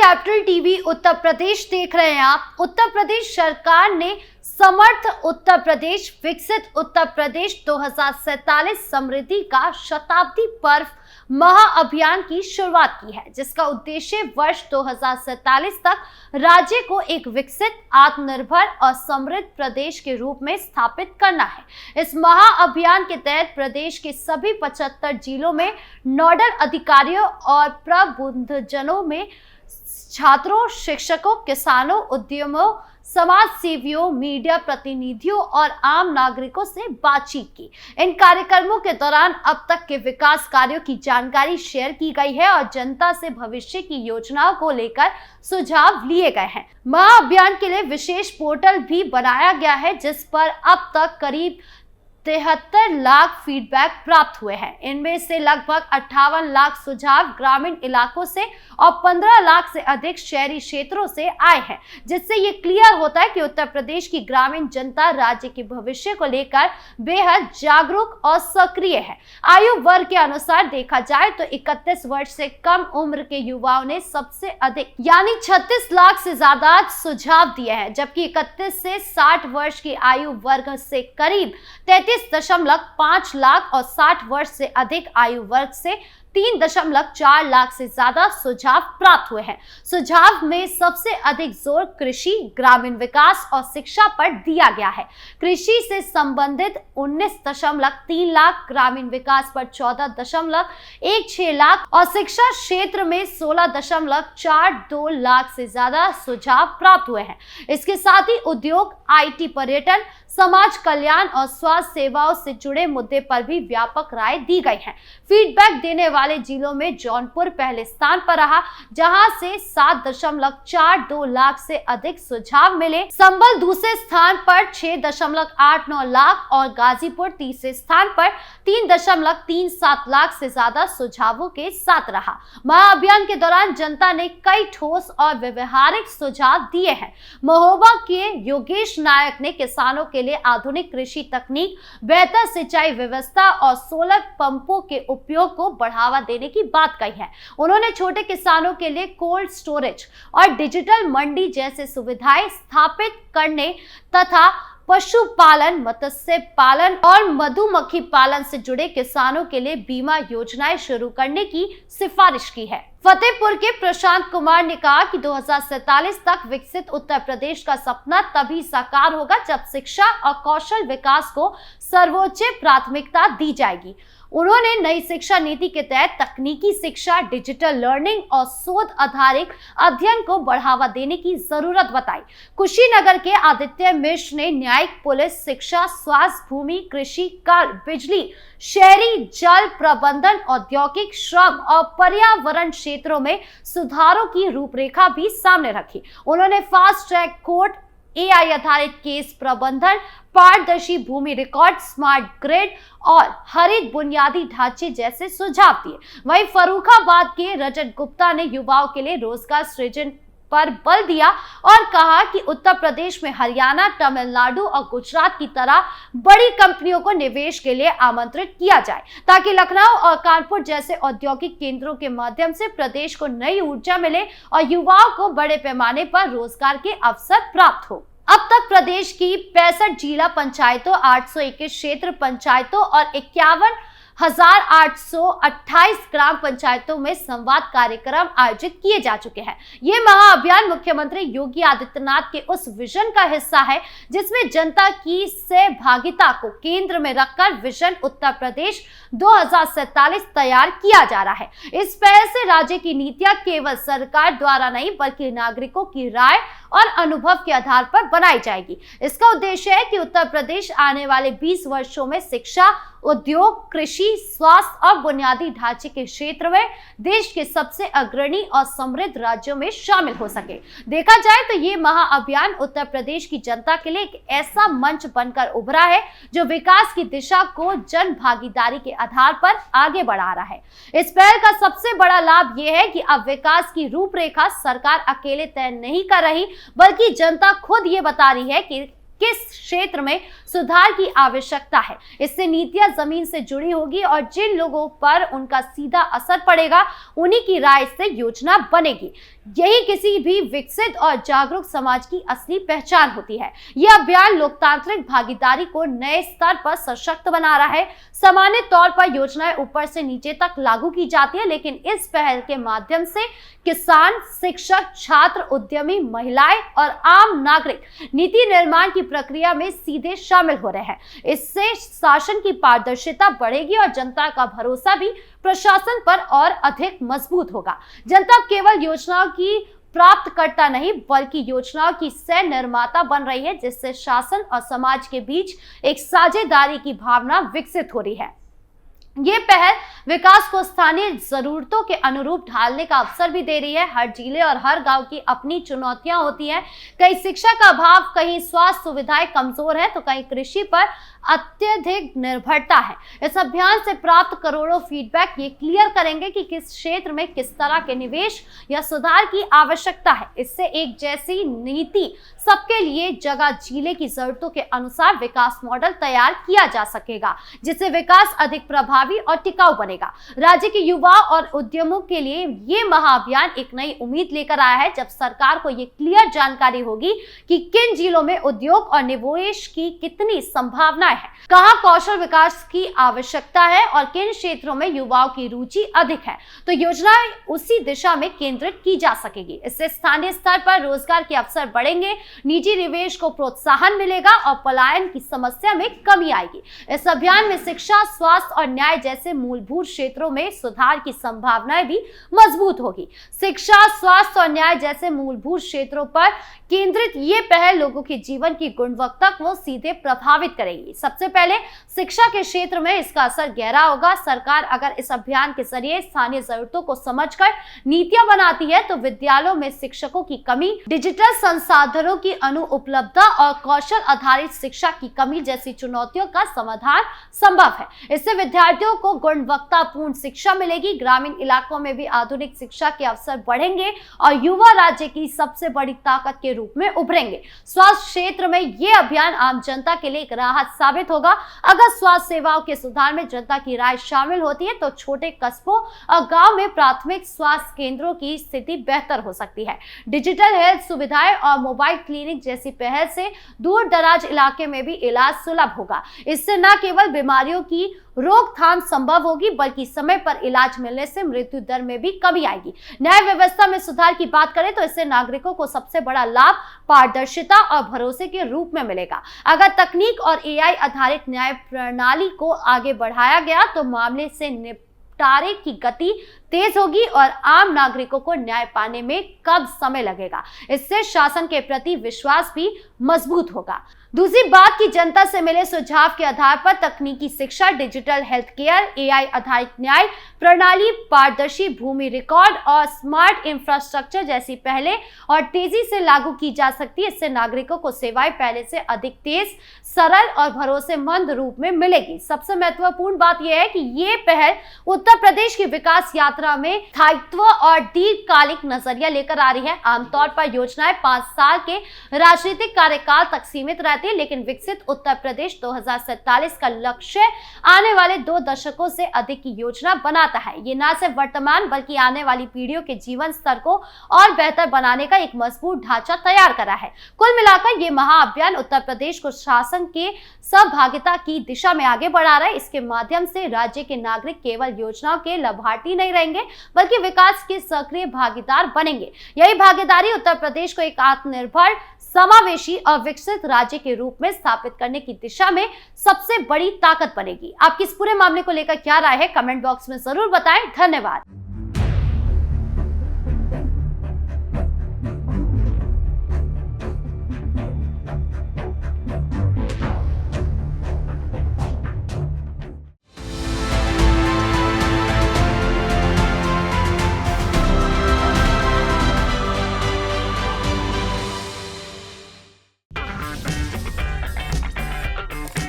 Capital TV Uttar Pradesh देख रहे हैं आप। उत्तर प्रदेश सरकार ने समर्थ उत्तर प्रदेश विकसित उत्तर प्रदेश 2047 समृद्धि का शताब्दी पर्व महाअभियान की शुरुआत की है, जिसका उद्देश्य वर्ष 2047 तक राज्य को एक विकसित, आत्मनिर्भर और समृद्ध प्रदेश के रूप में स्थापित करना है। इस महाअभियान के तहत प्रदेश के सभी 75 जिलों में नोडल अधिकारियों और प्रबुद्धजनों में छात्रों, शिक्षकों, किसानों, उद्यमियों, समाज सेवियों, मीडिया प्रतिनिधियों और आम नागरिकों से बातचीत की। इन कार्यक्रमों के दौरान अब तक के विकास कार्यों की जानकारी शेयर की गई है और जनता से भविष्य की योजनाओं को लेकर सुझाव लिए गए हैं। महाअभियान के लिए विशेष पोर्टल भी बनाया गया है, जिस पर अब तक करीब 73 लाख फीडबैक प्राप्त हुए हैं। इनमें से लगभग 58 लाख सुझाव ग्रामीण इलाकों से और 15 लाख से अधिक शहरी क्षेत्रों से आए हैं, जिससे ये क्लियर होता है कि उत्तर प्रदेश की ग्रामीण जनता राज्य के भविष्य को लेकर बेहद जागरूक और सक्रिय है। आयु वर्ग के अनुसार देखा जाए तो 31 वर्ष से कम उम्र के युवाओं ने सबसे अधिक यानी 36 लाख से ज्यादा सुझाव दिए हैं, जबकि 31 से 60 वर्ष की आयु वर्ग से करीब 33.5 लाख और 60 वर्ष से अधिक आयु वर्ग से 3.4 लाख से ज्यादा सुझाव प्राप्त हुए हैं। सुझाव में सबसे अधिक जोर कृषि, ग्रामीण विकास और शिक्षा पर दिया गया है। कृषि से संबंधित 19.3 लाख, ग्रामीण विकास पर 14.16 लाख और शिक्षा क्षेत्र में 16.42 लाख से ज्यादा सुझाव प्राप्त हुए हैं। इसके साथ ही उद्योग, IT, पर्यटन, समाज कल्याण और स्वास्थ्य सेवाओं से जुड़े मुद्दे पर भी व्यापक राय दी गई है। फीडबैक देने वाले जिलों में जौनपुर पहले स्थान पर रहा, जहां से 7.42 लाख से अधिक सुझाव मिले। संभल दूसरे स्थान पर 6.89 लाख और गाजीपुर तीसरे स्थान पर 3.37 लाख से ज्यादा सुझावों के साथ रहा। महाअभियान के दौरान जनता ने कई ठोस और व्यवहारिक सुझाव दिए हैं। महोबा के योगेश नायक ने किसानों के लिए आधुनिक कृषि तकनीक, बेहतर सिंचाई व्यवस्था और सोलर पंपों के उपयोग को बढ़ावा देने की बात कही है। उन्होंने छोटे किसानों के लिए कोल्ड स्टोरेज और डिजिटल मंडी जैसे सुविधाएं स्थापित करने तथा पशुपालन, मत्स्य पालन और मधुमक्खी पालन से जुड़े किसानों के लिए बीमा योजनाएं शुरू करने की सिफारिश की है। फतेहपुर के प्रशांत कुमार ने कहा कि 2047 तक विकसित उत्तर प्रदेश का सपना तभी साकार होगा जब शिक्षा और कौशल विकास को सर्वोच्च प्राथमिकता दी जाएगी। उन्होंने नई शिक्षा नीति के तहत तकनीकी शिक्षा, डिजिटल लर्निंग और शोध आधारित अध्ययन को बढ़ावा देने की जरूरत बताई। कुशीनगर के आदित्य मिश्र ने न्यायिक, पुलिस, शिक्षा, स्वास्थ्य, भूमि, कृषि, कर, बिजली, शहरी जल प्रबंधन, औद्योगिक, श्रम और पर्यावरण क्षेत्रों में सुधारों की रूपरेखा भी सामने रखी। उन्होंने फास्ट ट्रैक कोर्ट, AI आधारित केस प्रबंधन, पारदर्शी भूमि रिकॉर्ड, स्मार्ट ग्रिड और हरित बुनियादी ढांचे जैसे सुझाव दिए। वहीं फर्रुखाबाद के रजत गुप्ता ने युवाओं के लिए रोजगार सृजन पर बल दिया और कहा कि उत्तर प्रदेश में हरियाणा, तमिलनाडु और गुजरात की तरह बड़ी कंपनियों को निवेश के लिए आमंत्रित किया जाए, ताकि लखनऊ और कानपुर जैसे औद्योगिक केंद्रों के माध्यम से प्रदेश को नई ऊर्जा मिले और युवाओं को बड़े पैमाने पर रोजगार के अवसर प्राप्त हो। अब तक प्रदेश की 65 जिला पंचायतों, 821 क्षेत्र पंचायतों और 51,828 ग्राम पंचायतों में संवाद कार्यक्रम आयोजित किए जा चुके हैं। ये महाअभियान मुख्यमंत्री योगी आदित्यनाथ के उस विजन का हिस्सा है, जिसमें जनता की सहभागिता को केंद्र में रखकर विजन उत्तर प्रदेश 2047 तैयार किया जा रहा है। इस पहल से राज्य की नीतियां केवल सरकार द्वारा नहीं, बल्कि नागरिकों की राय और अनुभव के आधार पर बनाई जाएगी। इसका उद्देश्य है कि उत्तर प्रदेश आने वाले 20 वर्षों में शिक्षा, उद्योग, कृषि, स्वास्थ्य और बुनियादी ढांचे के क्षेत्र में देश के सबसे अग्रणी और समृद्ध राज्यों में शामिल हो सके। देखा जाए तो ये महाअभियान उत्तर प्रदेश की जनता के लिए एक ऐसा मंच बनकर उभरा है जो विकास की दिशा को जन भागीदारी के आधार पर आगे बढ़ा रहा है। इस पहल का सबसे बड़ा लाभ यह है कि अब विकास की रूपरेखा सरकार अकेले तय नहीं कर रही, बल्कि जनता खुद ये बता रही है कि किस क्षेत्र में सुधार की आवश्यकता है। इससे नीतियां जमीन से जुड़ी होगी और जिन लोगों पर उनका सीधा असर पड़ेगा उन्हीं की राय से योजना बनेगी। यही किसी भी विकसित और जागरूक समाज की असली पहचान होती है। यह अभियान लोकतांत्रिक भागीदारी को नए स्तर पर सशक्त बना रहा है। सामान्य तौर पर योजनाएं ऊपर से नीचे तक लागू की जाती है, लेकिन इस पहल के माध्यम से किसान, शिक्षक, छात्र, उद्यमी, महिलाएं और आम नागरिक नीति निर्माण की प्रक्रिया में सीधे शामिल हो रहे हैं। इससे शासन की पारदर्शिता बढ़ेगी और जनता का भरोसा भी प्रशासन पर और अधिक मजबूत होगा। जनता केवल योजनाओं की प्राप्तकर्ता नहीं बल्कि योजनाओं की सह निर्माता बन रही है, जिससे शासन और समाज के बीच एक साझेदारी की भावना विकसित हो रही है। ये पहल विकास को स्थानीय जरूरतों के अनुरूप ढालने का अवसर भी दे रही है। हर जिले और हर गांव की अपनी चुनौतियां होती हैं। कहीं शिक्षा का अभाव, कहीं स्वास्थ्य सुविधाएं कमजोर है, तो कहीं कृषि पर अत्यधिक निर्भरता है। इस अभियान से प्राप्त करोड़ों फीडबैक ये क्लियर करेंगे कि किस क्षेत्र में किस तरह के निवेश या सुधार की आवश्यकता है। इससे एक जैसी नीति सबके लिए जगह जिले की जरूरतों के अनुसार विकास मॉडल तैयार किया जा सकेगा, जिससे विकास अधिक प्रभावी और टिकाऊ बनेगा। राज्य के युवा और उद्यमों के लिए ये महाअभियान एक नई उम्मीद लेकर आया है। जब सरकार को ये क्लियर जानकारी होगी कि किन जिलों में उद्योग और निवेश की कितनी संभावनाएं है, कहां कौशल विकास की आवश्यकता है और किन क्षेत्रों में युवाओं की रुचि अधिक है, तो योजनाएं उसी दिशा में केंद्रित की जा सकेगी। इससे स्थानीय स्तर पर रोजगार के अवसर बढ़ेंगे, निजी निवेश को प्रोत्साहन मिलेगा और पलायन की समस्या में कमी आएगी। इस अभियान में शिक्षा, स्वास्थ्य और न्याय जैसे मूलभूत क्षेत्रों में सुधार की संभावनाएं भी मजबूत होगी। शिक्षा, स्वास्थ्य और न्याय जैसे मूलभूत क्षेत्रों पर केंद्रित ये पहल लोगों के जीवन की गुणवत्ता को सीधे प्रभावित करेगी। सबसे पहले शिक्षा के क्षेत्र में इसका असर गहरा होगा। सरकार अगर इस अभियान के जरिए स्थानीय जरूरतों को समझकर नीतियां बनाती है तो विद्यालयों में शिक्षकों की कमी, डिजिटल संसाधनों की अनुपलब्धता और कौशल आधारित शिक्षा की कमी जैसी चुनौतियों का समाधान संभव है। इससे विद्यार्थियों को गुणवत्तापूर्ण शिक्षा मिलेगी, ग्रामीण इलाकों में भी आधुनिक शिक्षा के अवसर बढ़ेंगे और युवा राज्य की सबसे बड़ी ताकत के रूप में उभरेंगे। स्वास्थ्य क्षेत्र में ये अभियान आम जनता के लिए एक राहत साबित होगा। अगर स्वास्थ्य सेवाओं के सुधार में जनता की राय शामिल होती है तो छोटे कस्बों और गांव में प्राथमिक स्वास्थ्य केंद्रों की स्थिति बेहतर हो सकती है। डिजिटल हेल्थ सुविधाएं और मोबाइल क्लिनिक जैसी पहल से दूर दराज इलाके में भी इलाज सुलभ होगा। इससे न केवल बीमारियों की रोकथाम संभव होगी बल्कि समय पर इलाज मिलने से मृत्यु दर में भी कमी आएगी। न्याय व्यवस्था में सुधार की बात करें तो इससे नागरिकों को सबसे बड़ा लाभ पारदर्शिता और भरोसे के रूप में मिलेगा। अगर तकनीक और एआई आधारित न्याय प्रणाली को आगे बढ़ाया गया तो मामले से निपटारे की गति तेज होगी और आम नागरिकों को न्याय पाने में कम समय लगेगा। इससे शासन के प्रति विश्वास भी मजबूत होगा। दूसरी बात कि जनता से मिले सुझाव के आधार पर तकनीकी शिक्षा, डिजिटल हेल्थ केयर, एआई आधारित न्याय प्रणाली, पारदर्शी भूमि रिकॉर्ड और स्मार्ट इंफ्रास्ट्रक्चर जैसी पहलें और तेजी से लागू की जा सकती है। इससे नागरिकों को सेवाएं पहले से अधिक तेज, सरल और भरोसेमंद रूप में मिलेगी। सबसे महत्वपूर्ण बात यह है कि ये पहल उत्तर प्रदेश की विकास यात्रा में स्थायित्व और दीर्घकालिक नजरिया लेकर आ रही है। आमतौर पर योजनाएं 5 साल के राजनीतिक कार्यकाल तक सीमित रहती है, लेकिन विकसित उत्तर प्रदेश 2047 का लक्ष्य आने वाले 2 दशकों से अधिक की योजना बनाता है। ये न सिर्फ वर्तमान बल्कि आने वाली पीढ़ियों के जीवन स्तर को और बेहतर बनाने का एक मजबूत ढांचा तैयार करा है। कुल मिलाकर ये महाअभियान उत्तर प्रदेश को शासन के सहभागिता की दिशा में आगे बढ़ा रहा है। इसके माध्यम से राज्य के नागरिक केवल योजनाओं के लाभार्थी नहीं रहेंगे बल्कि विकास के सक्रिय भागीदार बनेंगे। यही भागीदारी उत्तर प्रदेश को एक आत्मनिर्भर, समावेशी और विकसित राज्य के रूप में स्थापित करने की दिशा में सबसे बड़ी ताकत बनेगी। आपकी इस पूरे मामले को लेकर क्या राय है, कमेंट बॉक्स में जरूर बताएं। धन्यवाद।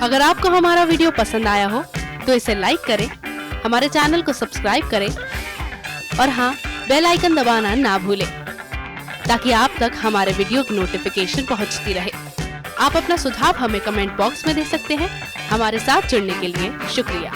अगर आपको हमारा वीडियो पसंद आया हो तो इसे लाइक करें, हमारे चैनल को सब्सक्राइब करें और हाँ, बेल आइकन दबाना ना भूलें ताकि आप तक हमारे वीडियो की नोटिफिकेशन पहुंचती रहे। आप अपना सुझाव हमें कमेंट बॉक्स में दे सकते हैं। हमारे साथ जुड़ने के लिए शुक्रिया।